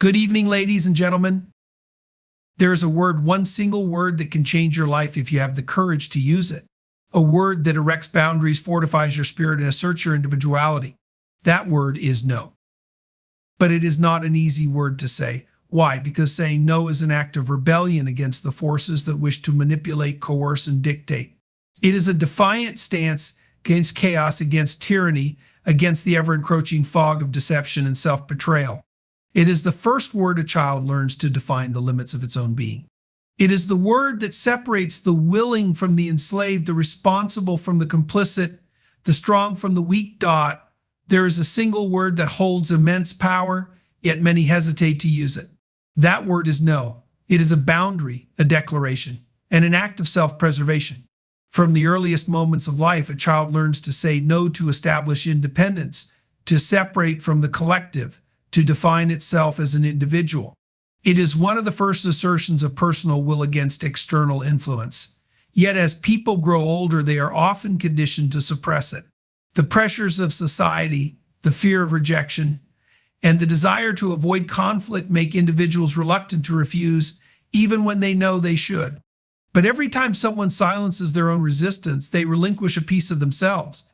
Good evening, ladies and gentlemen. There is a word, one single word that can change your life if you have the courage to use it. A word that erects boundaries, fortifies your spirit, and asserts your individuality. That word is no. But it is not an easy word to say. Why? Because saying no is an act of rebellion against the forces that wish to manipulate, coerce, and dictate. It is a defiant stance against chaos, against tyranny, against the ever-encroaching fog of deception and self-betrayal. It is the first word a child learns to define the limits of its own being. It is the word that separates the willing from the enslaved, the responsible from the complicit, the strong from the weak. There is a single word that holds immense power, yet many hesitate to use it. That word is no. It is a boundary, a declaration, and an act of self-preservation. From the earliest moments of life, a child learns to say no to establish independence, to separate from the collective, to define itself as an individual. It is one of the first assertions of personal will against external influence. Yet as people grow older, they are often conditioned to suppress it. The pressures of society, the fear of rejection, and the desire to avoid conflict make individuals reluctant to refuse, even when they know they should. But every time someone silences their own resistance, they relinquish a piece of themselves.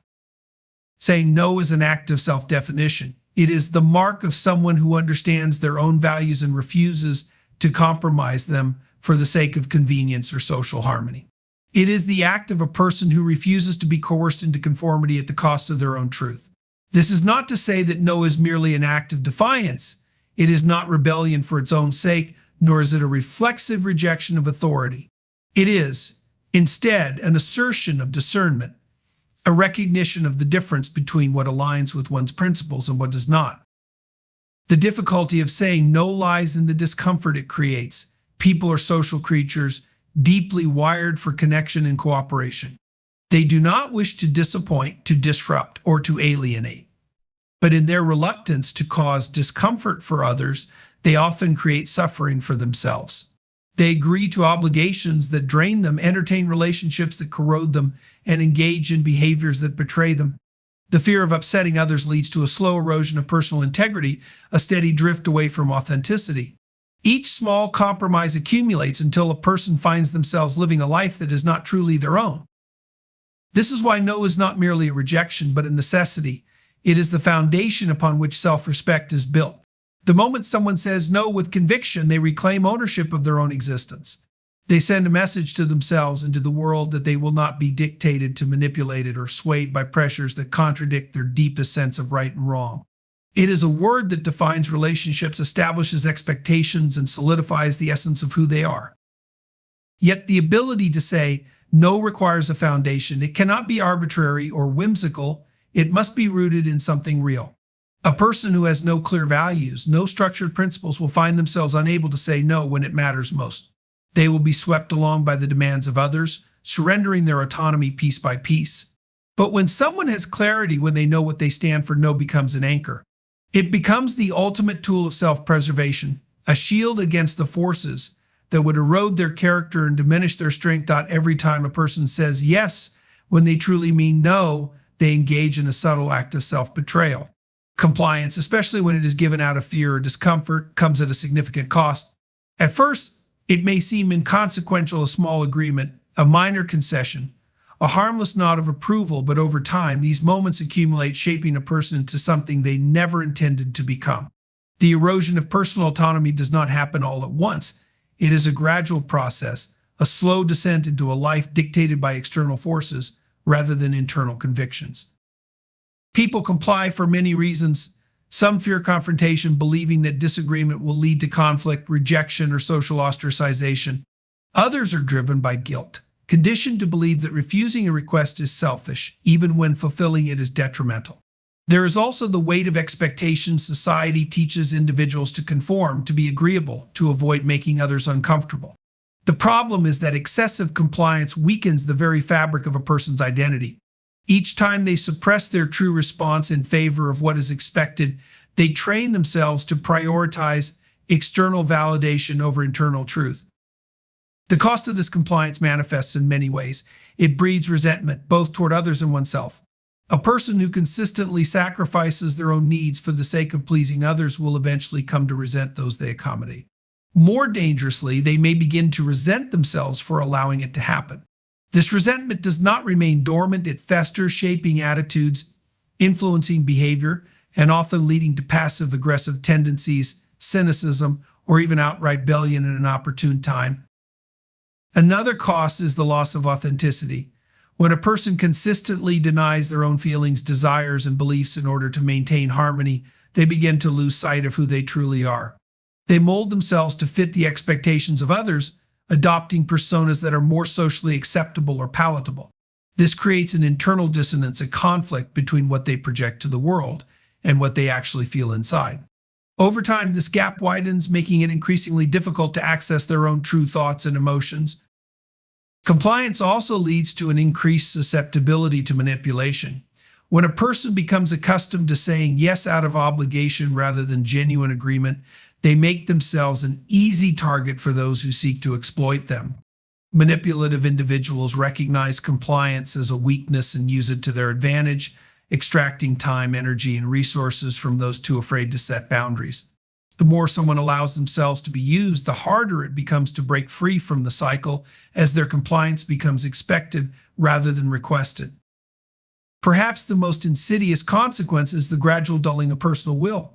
Saying no is an act of self-definition. It is the mark of someone who understands their own values and refuses to compromise them for the sake of convenience or social harmony. It is the act of a person who refuses to be coerced into conformity at the cost of their own truth. This is not to say that no is merely an act of defiance. It is not rebellion for its own sake, nor is it a reflexive rejection of authority. It is, instead, an assertion of discernment, a recognition of the difference between what aligns with one's principles and what does not. The difficulty of saying no lies in the discomfort it creates. People are social creatures, deeply wired for connection and cooperation. They do not wish to disappoint, to disrupt, or to alienate. But in their reluctance to cause discomfort for others, they often create suffering for themselves. They agree to obligations that drain them, entertain relationships that corrode them, and engage in behaviors that betray them. The fear of upsetting others leads to a slow erosion of personal integrity, a steady drift away from authenticity. Each small compromise accumulates until a person finds themselves living a life that is not truly their own. This is why no is not merely a rejection, but a necessity. It is the foundation upon which self-respect is built. The moment someone says no with conviction, they reclaim ownership of their own existence. They send a message to themselves and to the world that they will not be dictated to, manipulated, or swayed by pressures that contradict their deepest sense of right and wrong. It is a word that defines relationships, establishes expectations, and solidifies the essence of who they are. Yet the ability to say no requires a foundation. It cannot be arbitrary or whimsical. It must be rooted in something real. A person who has no clear values, no structured principles, will find themselves unable to say no when it matters most. They will be swept along by the demands of others, surrendering their autonomy piece by piece. But when someone has clarity, when they know what they stand for, no becomes an anchor. It becomes the ultimate tool of self-preservation, a shield against the forces that would erode their character and diminish their strength. Every time a person says yes when they truly mean no, they engage in a subtle act of self-betrayal. Compliance, especially when it is given out of fear or discomfort, comes at a significant cost. At first, it may seem inconsequential, a small agreement, a minor concession, a harmless nod of approval, but over time, these moments accumulate, shaping a person into something they never intended to become. The erosion of personal autonomy does not happen all at once. It is a gradual process, a slow descent into a life dictated by external forces rather than internal convictions. People comply for many reasons. Some fear confrontation, believing that disagreement will lead to conflict, rejection, or social ostracization. Others are driven by guilt, conditioned to believe that refusing a request is selfish, even when fulfilling it is detrimental. There is also the weight of expectation. Society teaches individuals to conform, to be agreeable, to avoid making others uncomfortable. The problem is that excessive compliance weakens the very fabric of a person's identity. Each time they suppress their true response in favor of what is expected, they train themselves to prioritize external validation over internal truth. The cost of this compliance manifests in many ways. It breeds resentment, both toward others and oneself. A person who consistently sacrifices their own needs for the sake of pleasing others will eventually come to resent those they accommodate. More dangerously, they may begin to resent themselves for allowing it to happen. This resentment does not remain dormant, it festers, shaping attitudes, influencing behavior, and often leading to passive-aggressive tendencies, cynicism, or even outright rebellion at an opportune time. Another cost is the loss of authenticity. When a person consistently denies their own feelings, desires, and beliefs in order to maintain harmony, they begin to lose sight of who they truly are. They mold themselves to fit the expectations of others, adopting personas that are more socially acceptable or palatable. This creates an internal dissonance, a conflict between what they project to the world and what they actually feel inside. Over time, this gap widens, making it increasingly difficult to access their own true thoughts and emotions. Compliance also leads to an increased susceptibility to manipulation. When a person becomes accustomed to saying yes out of obligation rather than genuine agreement, they make themselves an easy target for those who seek to exploit them. Manipulative individuals recognize compliance as a weakness and use it to their advantage, extracting time, energy, and resources from those too afraid to set boundaries. The more someone allows themselves to be used, the harder it becomes to break free from the cycle, as their compliance becomes expected rather than requested. Perhaps the most insidious consequence is the gradual dulling of personal will.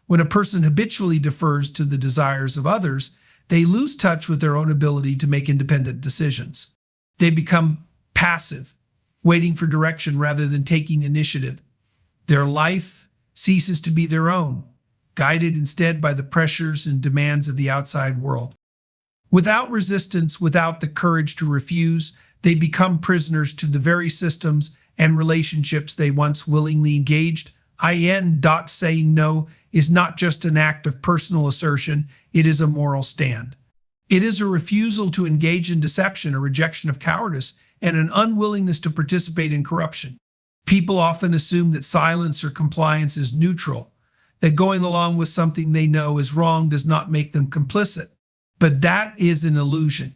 When a person habitually defers to the desires of others, they lose touch with their own ability to make independent decisions. They become passive, waiting for direction rather than taking initiative. Their life ceases to be their own, guided instead by the pressures and demands of the outside world. Without resistance, without the courage to refuse, they become prisoners to the very systems and relationships they once willingly engaged. Saying no is not just an act of personal assertion, it is a moral stand. It is a refusal to engage in deception, a rejection of cowardice, and an unwillingness to participate in corruption. People often assume that silence or compliance is neutral, that going along with something they know is wrong does not make them complicit. But that is an illusion.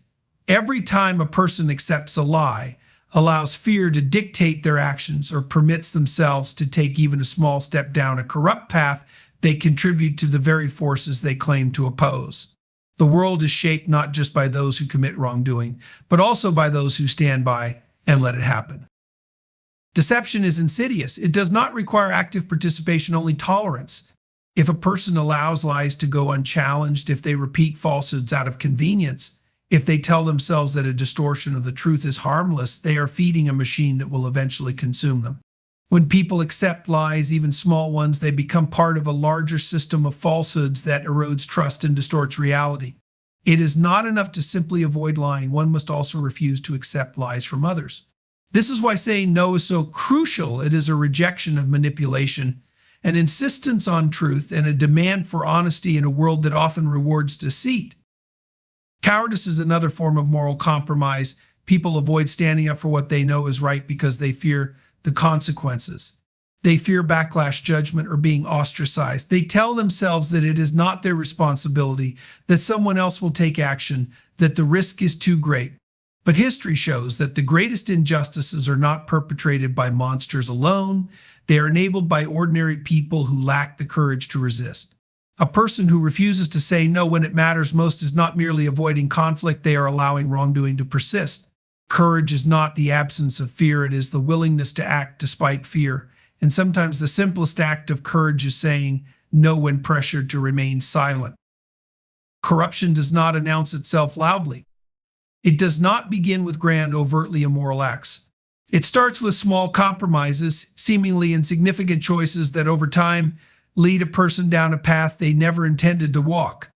Every time a person accepts a lie, allows fear to dictate their actions, or permits themselves to take even a small step down a corrupt path, they contribute to the very forces they claim to oppose. The world is shaped not just by those who commit wrongdoing, but also by those who stand by and let it happen. Deception is insidious. It does not require active participation, only tolerance. If a person allows lies to go unchallenged, if they repeat falsehoods out of convenience, if they tell themselves that a distortion of the truth is harmless, they are feeding a machine that will eventually consume them. When people accept lies, even small ones, they become part of a larger system of falsehoods that erodes trust and distorts reality. It is not enough to simply avoid lying. One must also refuse to accept lies from others. This is why saying no is so crucial. It is a rejection of manipulation, an insistence on truth, and a demand for honesty in a world that often rewards deceit. Cowardice is another form of moral compromise. People avoid standing up for what they know is right because they fear the consequences. They fear backlash, judgment, or being ostracized. They tell themselves that it is not their responsibility, that someone else will take action, that the risk is too great. But history shows that the greatest injustices are not perpetrated by monsters alone. They are enabled by ordinary people who lack the courage to resist. A person who refuses to say no when it matters most is not merely avoiding conflict, they are allowing wrongdoing to persist. Courage is not the absence of fear, it is the willingness to act despite fear. And sometimes the simplest act of courage is saying no when pressured to remain silent. Corruption does not announce itself loudly. It does not begin with grand, overtly immoral acts. It starts with small compromises, seemingly insignificant choices that over time lead a person down a path they never intended to walk.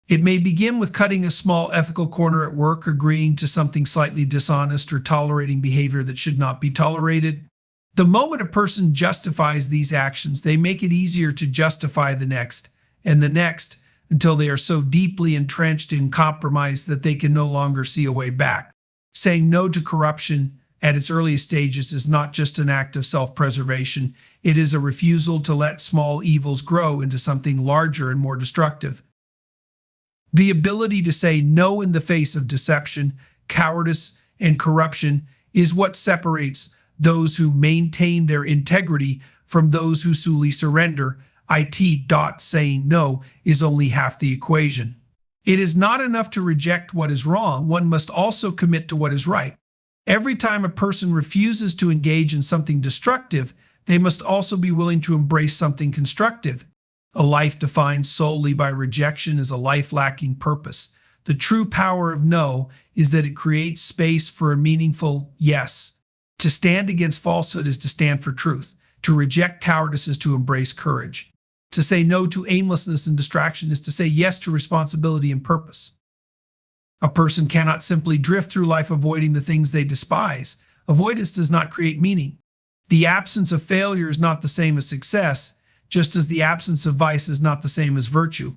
It may begin with cutting a small ethical corner at work, agreeing to something slightly dishonest, or tolerating behavior that should not be tolerated. The moment a person justifies these actions, they make it easier to justify the next, and the next, until they are so deeply entrenched in compromise that they can no longer see a way back. Saying no to corruption at its earliest stages is not just an act of self-preservation, it is a refusal to let small evils grow into something larger and more destructive. The ability to say no in the face of deception, cowardice, and corruption is what separates those who maintain their integrity from those who solely surrender. Saying no is only half the equation. It is not enough to reject what is wrong, one must also commit to what is right. Every time a person refuses to engage in something destructive, they must also be willing to embrace something constructive. A life defined solely by rejection is a life lacking purpose. The true power of no is that it creates space for a meaningful yes. To stand against falsehood is to stand for truth. To reject cowardice is to embrace courage. To say no to aimlessness and distraction is to say yes to responsibility and purpose. A person cannot simply drift through life avoiding the things they despise. Avoidance does not create meaning. The absence of failure is not the same as success, just as the absence of vice is not the same as virtue.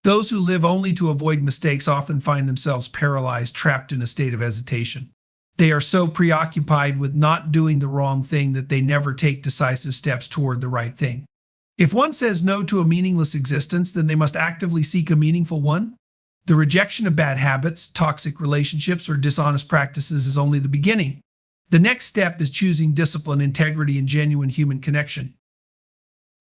Those who live only to avoid mistakes often find themselves paralyzed, trapped in a state of hesitation. They are so preoccupied with not doing the wrong thing that they never take decisive steps toward the right thing. If one says no to a meaningless existence, then they must actively seek a meaningful one. The rejection of bad habits, toxic relationships, or dishonest practices is only the beginning. The next step is choosing discipline, integrity, and genuine human connection.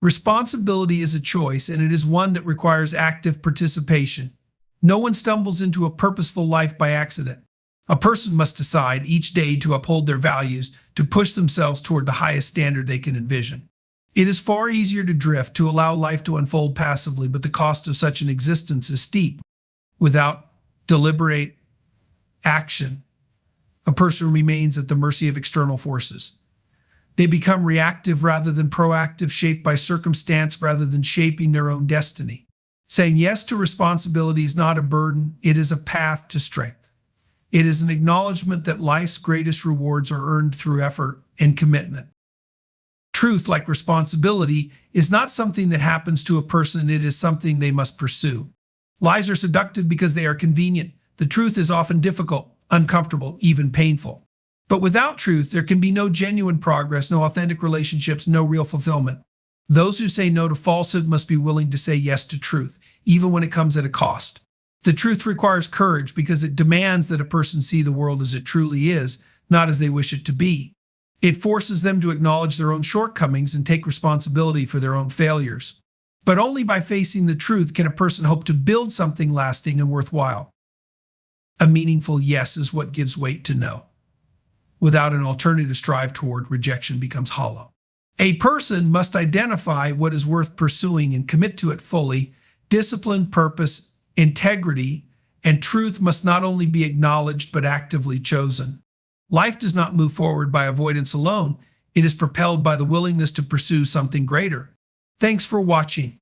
Responsibility is a choice, and it is one that requires active participation. No one stumbles into a purposeful life by accident. A person must decide each day to uphold their values, to push themselves toward the highest standard they can envision. It is far easier to drift, to allow life to unfold passively, but the cost of such an existence is steep. Without deliberate action, a person remains at the mercy of external forces. They become reactive rather than proactive, shaped by circumstance rather than shaping their own destiny. Saying yes to responsibility is not a burden, it is a path to strength. It is an acknowledgement that life's greatest rewards are earned through effort and commitment. Truth, like responsibility, is not something that happens to a person, it is something they must pursue. Lies are seductive because they are convenient. The truth is often difficult, uncomfortable, even painful. But without truth, there can be no genuine progress, no authentic relationships, no real fulfillment. Those who say no to falsehood must be willing to say yes to truth, even when it comes at a cost. The truth requires courage because it demands that a person see the world as it truly is, not as they wish it to be. It forces them to acknowledge their own shortcomings and take responsibility for their own failures. But only by facing the truth can a person hope to build something lasting and worthwhile. A meaningful yes is what gives weight to no. Without an alternative to strive toward, rejection becomes hollow. A person must identify what is worth pursuing and commit to it fully. Discipline, purpose, integrity, and truth must not only be acknowledged but actively chosen. Life does not move forward by avoidance alone. It is propelled by the willingness to pursue something greater. Thanks for watching.